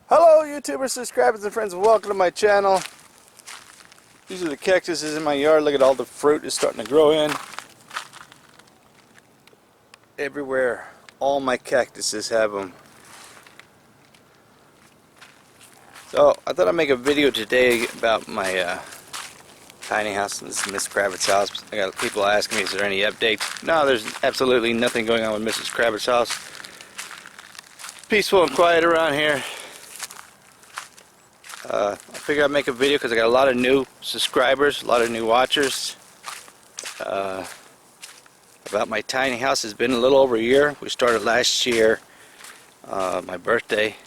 Hello YouTubers, subscribers and friends, welcome to my channel. These are the cactuses in my yard. Look at all the fruit is starting to grow in. Everywhere, all my cactuses have them. So I thought I'd make a video today about my tiny house. This is Miss Kravitz's house. I got people asking me, is there any updates? No, there's absolutely nothing going on with Mrs. Kravitz's house. Peaceful and quiet around here. I figured I'd make a video because I got a lot of new subscribers, a lot of new watchers. About my tiny house. It's been a little over a year. We started last year, my birthday,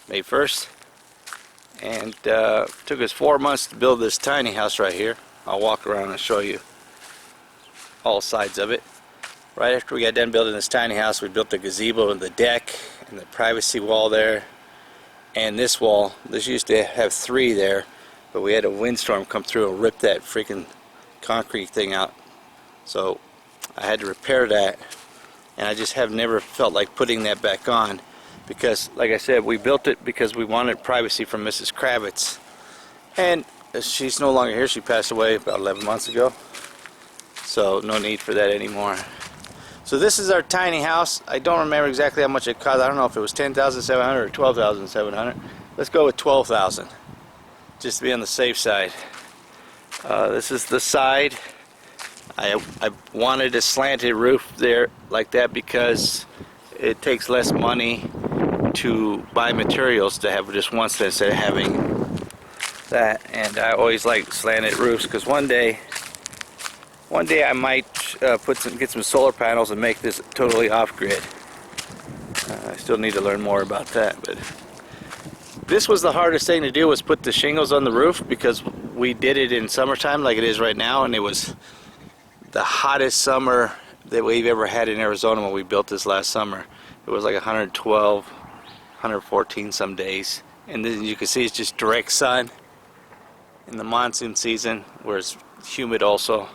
May 1st. And it took us 4 months to build this tiny house right here. I'll walk around and show you all sides of it. Right after we got done building this tiny house, we built the gazebo and the deck and the privacy wall there. And this wall, this used to have 3 there, but we had a windstorm come through and rip that freaking concrete thing out. So I had to repair that, and I just have never felt like putting that back on because, like I said, we built it because we wanted privacy from Mrs. Kravitz. And she's no longer here. She passed away about 11 months ago. So no need for that anymore. So this is our tiny house. I don't remember exactly how much it cost. I don't know if it was $10,700 or $12,700. Let's go with $12,000, just to be on the safe side. This is the side. I wanted a slanted roof there like that because it takes less money to buy materials to have just one side instead of having that. And I always like slanted roofs because one day I might get some solar panels and make this totally off-grid. I still need to learn more about that, but this was the hardest thing to do, was put the shingles on the roof, because we did it in summertime like it is right now, and it was the hottest summer that we've ever had in Arizona when we built this last summer. It was like 112, 114 some days, and then you can see it's just direct sun in the monsoon season where it's humid also.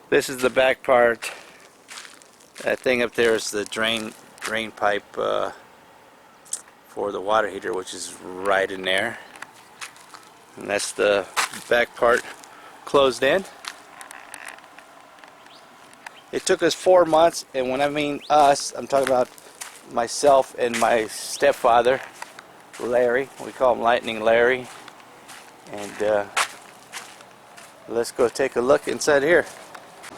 This is the back part. That thing up there is the drain pipe for the water heater, which is right in there. And that's the back part closed in. It took us 4 months, and when I mean us, I'm talking about myself and my stepfather, Larry. We call him Lightning Larry. And let's go take a look inside here.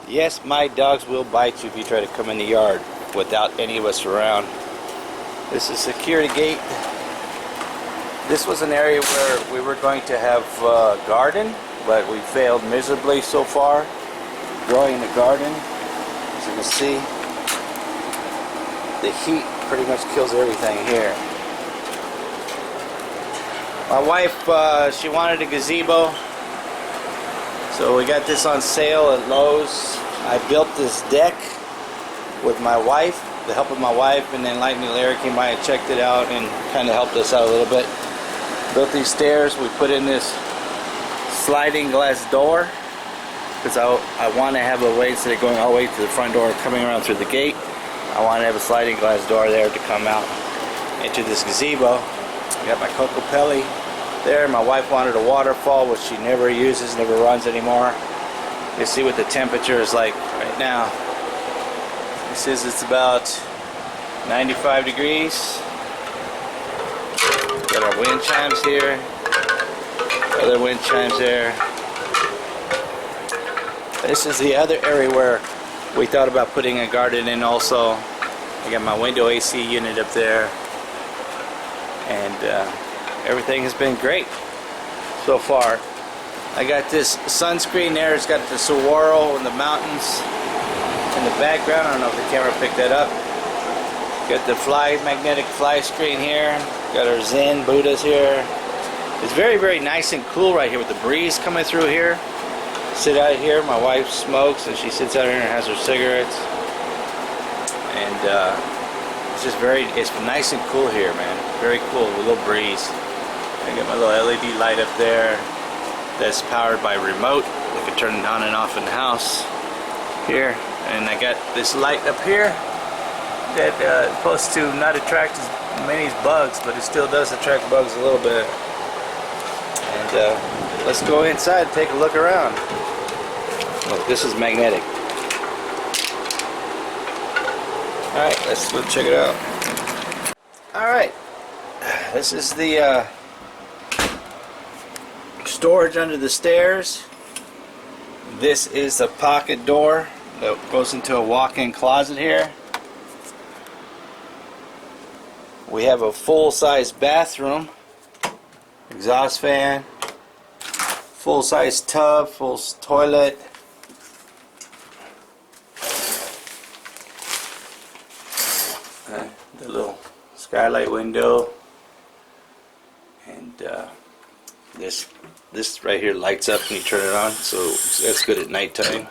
Yes, my dogs will bite you if you try to come in the yard without any of us around. This is a security gate. This was an area where we were going to have a garden, but we failed miserably so far growing the garden. As you can see, the heat pretty much kills everything here. My wife, she wanted a gazebo. So we got this on sale at Lowe's. I built this deck with my wife, the help of my wife, and then Lightning Larry came by and checked it out and kind of helped us out a little bit. Built these stairs. We put in this sliding glass door because I want to have a way, instead of going all the way to the front door, coming around through the gate, I want to have a sliding glass door there to come out into this gazebo. I got my Coco Pelli there. My wife wanted a waterfall, which she never uses, never runs anymore. You see what the temperature is like right now. It says it's about 95 degrees. Got our wind chimes here. Other wind chimes there. This is the other area where we thought about putting a garden in also. I got my window AC unit up there. And everything has been great so far. I got this sunscreen there. It's got the saguaro and the mountains in the background. I don't know if the camera picked that up. Got the magnetic fly screen here. Got our Zen Buddhas here. It's very, very nice and cool right here with the breeze coming through here. Sit out here. My wife smokes and she sits out here and has her cigarettes. And it's just it's nice and cool here, man. Very cool with a little breeze. I got my little LED light up there that's powered by remote. I can turn it on and off in the house here. And I got this light up here that is supposed to not attract many bugs, but it still does attract bugs a little bit. And let's go inside and take a look around. Look, this is magnetic. Alright, let's go check it out. Alright, this is the storage under the stairs. This is the pocket door that goes into a walk-in closet here. We have a full-size bathroom, exhaust fan, full-size tub, full toilet. The little skylight window, and this right here lights up when you turn it on, so that's good at nighttime.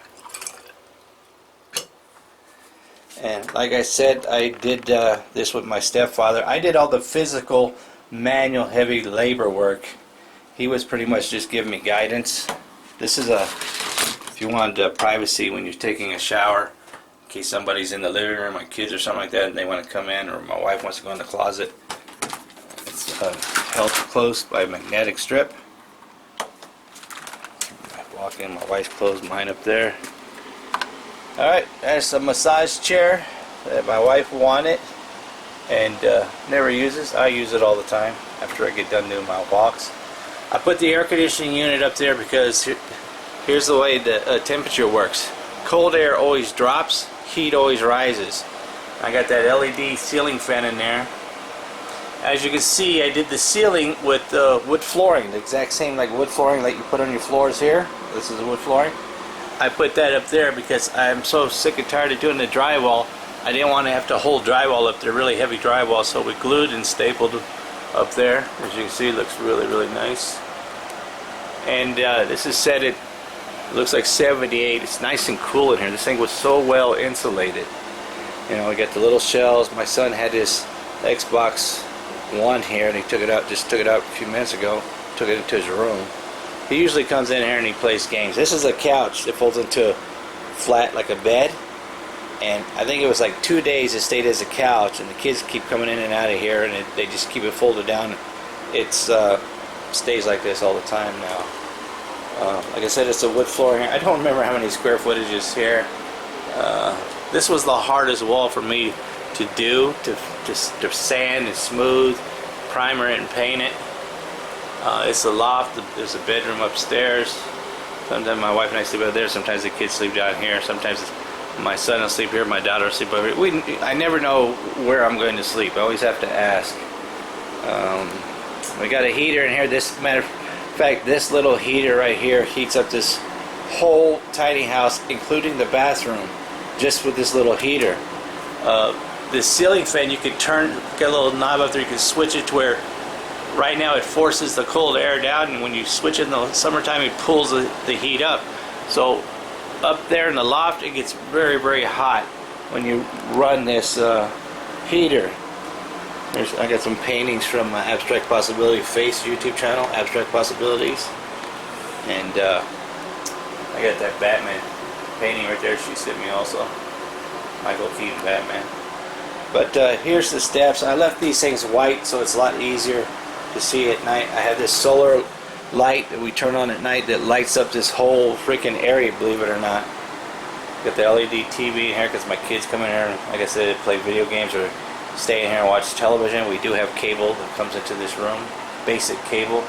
And like I said, I did this with my stepfather. I did all the physical, manual, heavy labor work. He was pretty much just giving me guidance. This is if you wanted privacy when you're taking a shower, in case somebody's in the living room, my kids or something like that, and they want to come in, or my wife wants to go in the closet. It's held close by a magnetic strip. I walk in, my wife's closed, mine up there. Alright, there's a massage chair that my wife wanted and never uses. I use it all the time after I get done doing my walks. I put the air conditioning unit up there because here's the way the temperature works. Cold air always drops, heat always rises. I got that LED ceiling fan in there. As you can see, I did the ceiling with wood flooring, the exact same like wood flooring like you put on your floors here. This is the wood flooring. I put that up there because I'm so sick and tired of doing the drywall. I didn't want to have to hold drywall up there, really heavy drywall, so we glued and stapled up there. As you can see, it looks really, really nice. And this is set at, looks like 78. It's nice and cool in here. This thing was so well insulated. You know, we got the little shelves. My son had his Xbox One here, and he just took it out a few minutes ago, took it into his room. He usually comes in here and he plays games. This is a couch that folds into flat like a bed, and I think it was like 2 days it stayed as a couch, and the kids keep coming in and out of here, and they just keep it folded down. It stays like this all the time now. Like I said, it's a wood floor here. I don't remember how many square footage is here. This was the hardest wall for me to do, to sand and smooth, primer it and paint it. It's a loft. There's a bedroom upstairs. Sometimes my wife and I sleep out there. Sometimes the kids sleep down here. Sometimes my son will sleep here. My daughter will sleep over here. I never know where I'm going to sleep. I always have to ask. We got a heater in here. Matter of fact, this little heater right here heats up this whole tiny house, including the bathroom, just with this little heater. The ceiling fan, you can get a little knob up there. You can switch it to where right now it forces the cold air down, and when you switch it in the summertime, it pulls the heat up. So up there in the loft, it gets very, very hot when you run this heater. I got some paintings from Abstract Possibility Face YouTube channel, Abstract Possibilities, and I got that Batman painting right there. She sent me also, Michael Keaton Batman. But here's the steps. I left these things white so it's a lot easier to see at night. I have this solar light that we turn on at night that lights up this whole freaking area, believe it or not. Got the LED TV in here because my kids come in here and, like I said, play video games or stay in here and watch television. We do have cable that comes into this room, basic cable.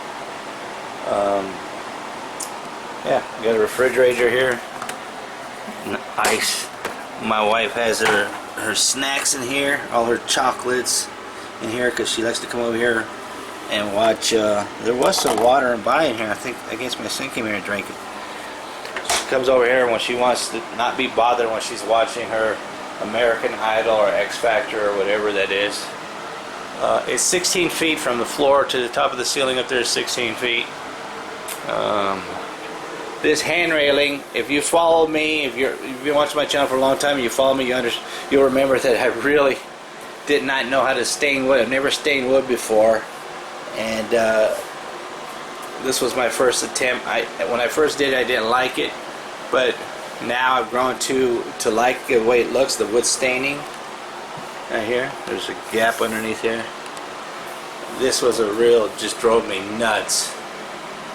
Yeah, we got a refrigerator here, and ice. My wife has her snacks in here, all her chocolates in here, because she likes to come over here and watch. There was some water and by in here. I think against my sink came here and drank it. She comes over here when she wants to not be bothered when she's watching her American Idol or X Factor or whatever that is. It's 16 feet from the floor to the top of the ceiling. Up there is 16 feet. This hand railing, if you follow me, if you've been watching my channel for a long time and you follow me, you'll remember that I really did not know how to stain wood. I've never stained wood before, and this was my first attempt. When I first did it, I didn't like it, but now I've grown to like the way it looks, the wood staining. Right here, there's a gap underneath here. this was a real, just drove me nuts.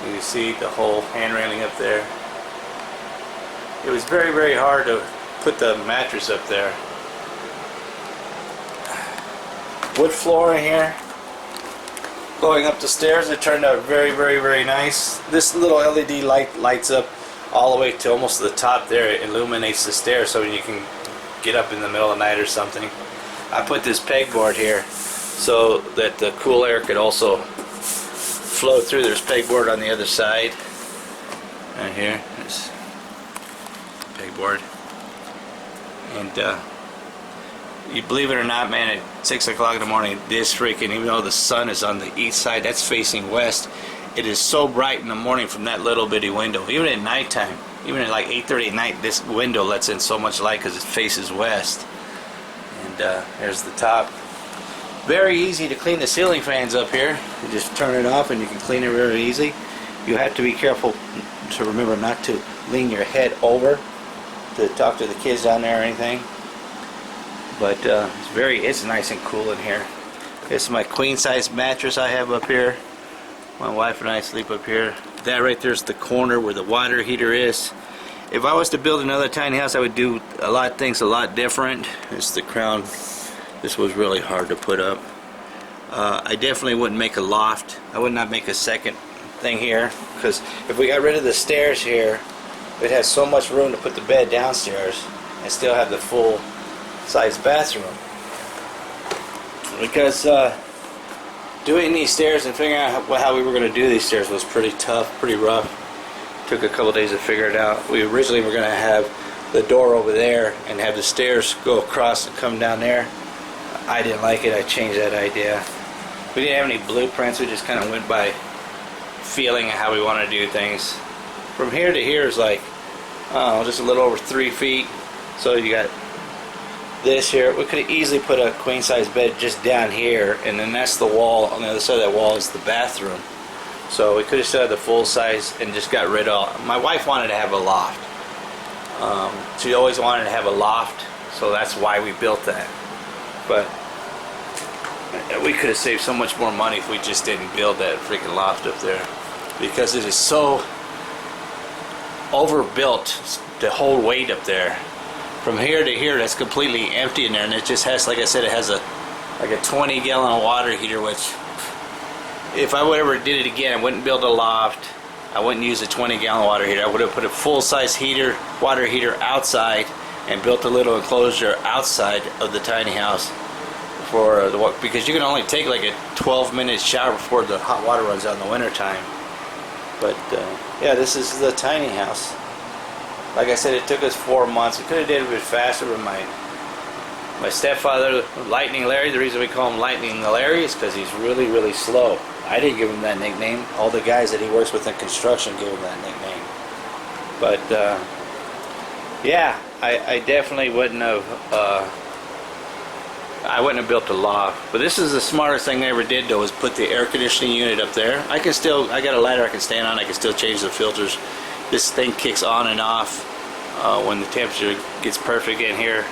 You can see the whole hand railing up there. It was very, very hard to put the mattress up there. Wood floor in here. Going up the stairs, it turned out very, very, very nice. This little LED light lights up all the way to almost the top there. It illuminates the stairs so you can get up in the middle of the night or something. I put this pegboard here so that the cool air could also flow through. There's pegboard on the other side. Right here. There's pegboard. And you believe it or not, man, at 6 o'clock in the morning, this freaking, even though the sun is on the east side, that's facing west, it is so bright in the morning from that little bitty window. Even at nighttime, even at like 8:30 at night, this window lets in so much light because it faces west. And there's the top. Very easy to clean the ceiling fans up here. You just turn it off and you can clean it very easy. You have to be careful to remember not to lean your head over to talk to the kids down there or anything. But it's nice and cool in here. This is my queen size mattress I have up here. My wife and I sleep up here. That right there is the corner where the water heater is. If I was to build another tiny house, I would do a lot of things a lot different. It's the crown. This was really hard to put up. I definitely wouldn't make a loft. I would not make a second thing here, because if we got rid of the stairs here, it has so much room to put the bed downstairs and still have the full size bathroom. Because doing these stairs and figuring out how we were going to do these stairs was pretty tough, pretty rough. Took a couple days to figure it out. We originally were going to have the door over there and have the stairs go across and come down there. I didn't like it. I changed that idea. We didn't have any blueprints. We just kind of went by feeling how we want to do things. From here to here is like, oh, just a little over 3 feet. So you got this here. We could have easily put a queen size bed just down here, and then that's the wall. On the other side of that wall is the bathroom. So we could have still had the full size and just got rid of. My wife wanted to have a loft. She always wanted to have a loft, so that's why we built that. But we could have saved so much more money if we just didn't build that freaking loft up there, because it is so overbuilt to hold weight up there. From here to here, that's completely empty in there, and it just has, like I said, it has like a 20-gallon water heater, which if I would ever did it again, I wouldn't build a loft. I wouldn't use a 20-gallon water heater. I would have put a full-size heater, water heater outside, and built a little enclosure outside of the tiny house for the, because you can only take like a 12-minute shower before the hot water runs out in the wintertime. But yeah, this is the tiny house. Like I said, it took us 4 months. We could have did it a bit faster, but my stepfather, Lightning Larry, the reason we call him Lightning Larry is because he's really, really slow. I didn't give him that nickname. All the guys that he works with in construction gave him that nickname. But yeah, I definitely wouldn't have. I wouldn't have built a loft. But this is the smartest thing I ever did, though, is put the air conditioning unit up there. I got a ladder I can stand on. I can still change the filters. This thing kicks on and off when the temperature gets perfect in here.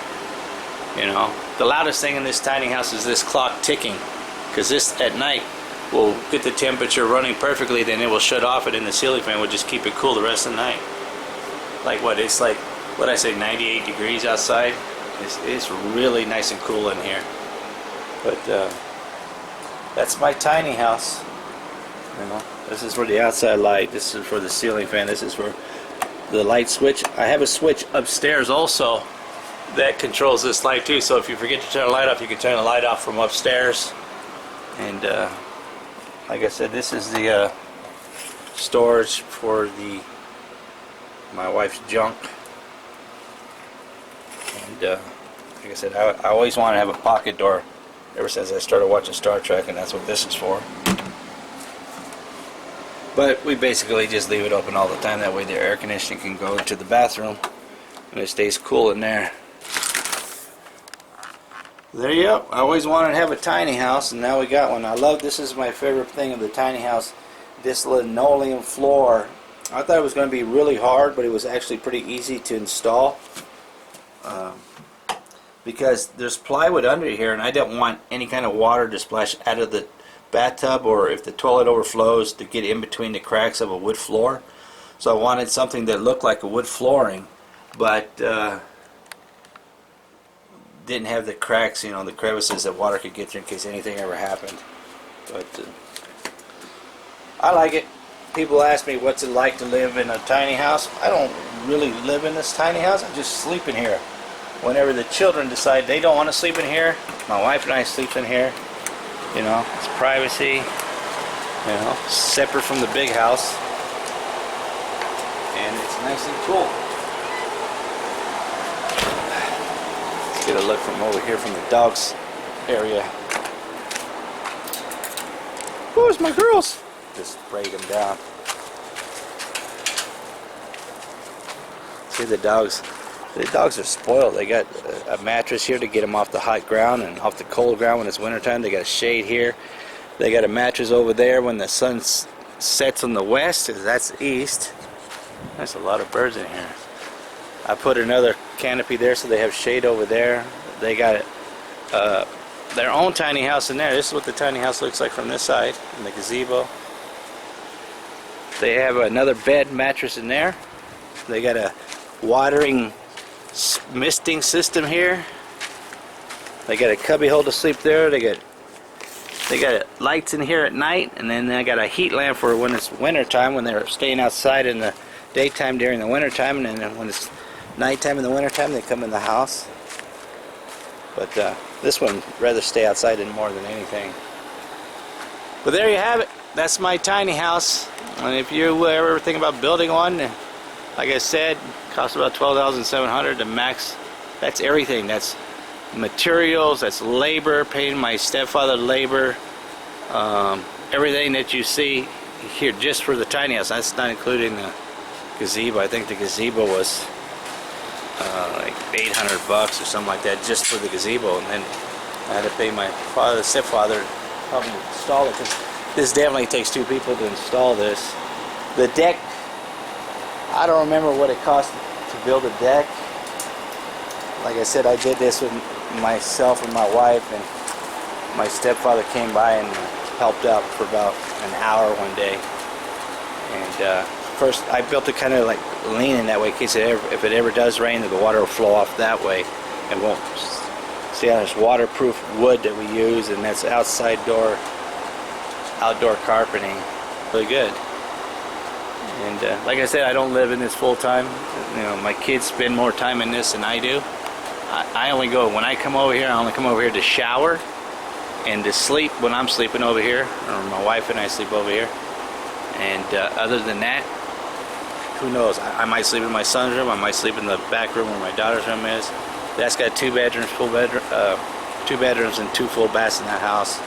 You know, the loudest thing in this tiny house is this clock ticking, because this at night will get the temperature running perfectly, then it will shut off, and then the ceiling fan will just keep it cool the rest of the night. Like what? It's like, what I say, 98 degrees outside. It's really nice and cool in here. But that's my tiny house. You know, this is for the outside light. This is for the ceiling fan. This is for the light switch. I have a switch upstairs also that controls this light too. So if you forget to turn the light off, you can turn the light off from upstairs. And like I said, this is the storage for my wife's junk. And like I said, I always wanted to have a pocket door ever since I started watching Star Trek, and that's what this is for. But we basically just leave it open all the time. That way the air conditioning can go into the bathroom and it stays cool in there. There you go. I always wanted to have a tiny house, and now we got one. I love, this is my favorite thing of the tiny house, this linoleum floor. I thought it was going to be really hard, but it was actually pretty easy to install. Because there's plywood under here, and I don't want any kind of water to splash out of the bathtub, or if the toilet overflows, to get in between the cracks of a wood floor. So I wanted something that looked like a wood flooring, but didn't have the cracks, you know, the crevices that water could get through in case anything ever happened. But I like it. People ask me what's it like to live in a tiny house. I don't really live in this tiny house. I just sleep in here. Whenever the children decide they don't want to sleep in here, my wife and I sleep in here. You know, it's privacy. You know, separate from the big house. And it's nice and cool. Let's get a look from over here from the dogs area. Where's my girls? Just braid them down. See the dogs. The dogs are spoiled. They got a mattress here to get them off the hot ground and off the cold ground when it's wintertime. They got a shade here. They got a mattress over there when the sun sets on the west, because that's east. There's a lot of birds in here. I put another canopy there so they have shade over there. They got their own tiny house in there. This is what the tiny house looks like from this side, in the gazebo. They have another bed mattress in there. They got a watering misting system here. They got a cubby hole to sleep there. They got lights in here at night, and then they got a heat lamp for when it's winter time, when they're staying outside in the daytime during the winter time, and then when it's nighttime in the winter time they come in the house. But this one rather stay outside more than anything. But there you have it. That's my tiny house. And if you ever think about building one, like I said, costs about $12,700. The max. That's everything. That's materials. That's labor. Paying my stepfather labor. Everything that you see here just for the tiny house. That's not including the gazebo. I think the gazebo was like $800 or something like that just for the gazebo, and then I had to pay my stepfather to help me install it, because this definitely takes two people to install this. The deck, I don't remember what it cost to build a deck. Like I said, I did this with myself and my wife, and my stepfather came by and helped out for about an hour one day. And first I built it kind of like leaning that way in case if it ever does rain, the water will flow off that way and won't. See how there's waterproof wood that we use, and that's outdoor carpeting. Really good. And like I said, I don't live in this full time. You know, my kids spend more time in this than I do. I only go, when I come over here, I only come over here to shower and to sleep when I'm sleeping over here, or my wife and I sleep over here. And other than that, who knows? I might sleep in my son's room. I might sleep in the back room where my daughter's room is. That's got two bedrooms, two bedrooms and two full baths in that house.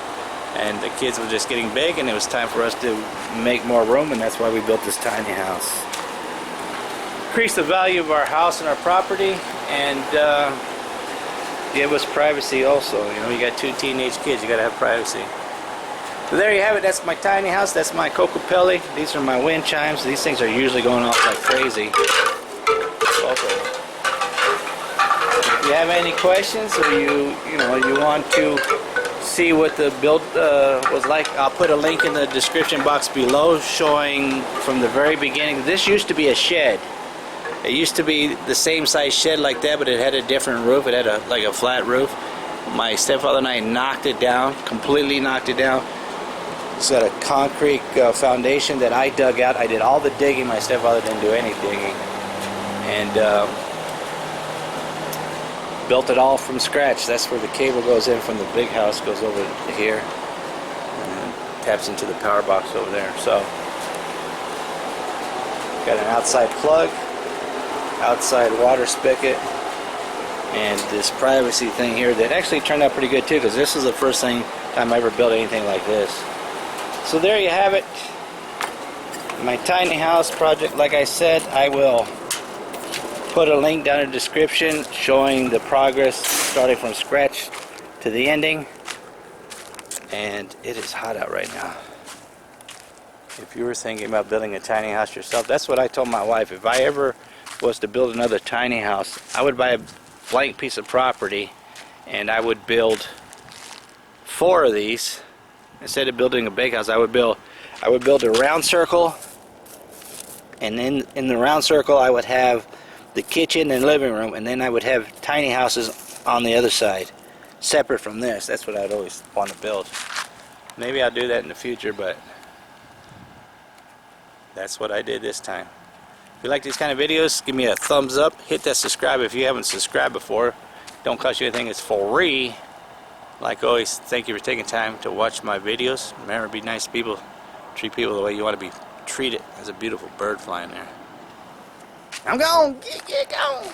And the kids were just getting big, and it was time for us to make more room, and that's why we built this tiny house. Increase the value of our house and our property, and give us privacy also. You know, you got two teenage kids, you got to have privacy. So there you have it. That's my tiny house. That's my Cocopelli. These are my wind chimes. These things are usually going off like crazy. Okay. If you have any questions, or you want to see what the build was like, I'll put a link in the description box below showing from the very beginning. This used to be a shed. It used to be the same size shed like that, but it had a different roof. It had like a flat roof. My stepfather and I knocked it down, completely knocked it down. It's got a concrete foundation that I dug out. I did all the digging. My stepfather didn't do any digging. And built it all from scratch. That's where the cable goes in from the big house, goes over here and taps into the power box over there. So got an outside plug, outside water spigot, and this privacy thing here that actually turned out pretty good too, because this is the first time I ever built anything like this. So there you have it, my tiny house project. Like I said, I will put a link down in the description showing the progress starting from scratch to the ending. And it is hot out right now. If you were thinking about building a tiny house yourself, that's what I told my wife. If I ever was to build another tiny house, I would buy a blank piece of property and I would build 4 of these instead of building a bake house, I would build a round circle, and then in the round circle I would have the kitchen and living room, and then I would have tiny houses on the other side, separate from this. That's what I'd always want to build. Maybe I'll do that in the future, but that's what I did this time. If you like these kind of videos, give me a thumbs up. Hit that subscribe if you haven't subscribed before. Don't cost you anything. It's free. Like always, thank you for taking time to watch my videos. Remember, be nice to people. Treat people the way you want to be treated. There's a beautiful bird flying there. I'm gone. Get gone.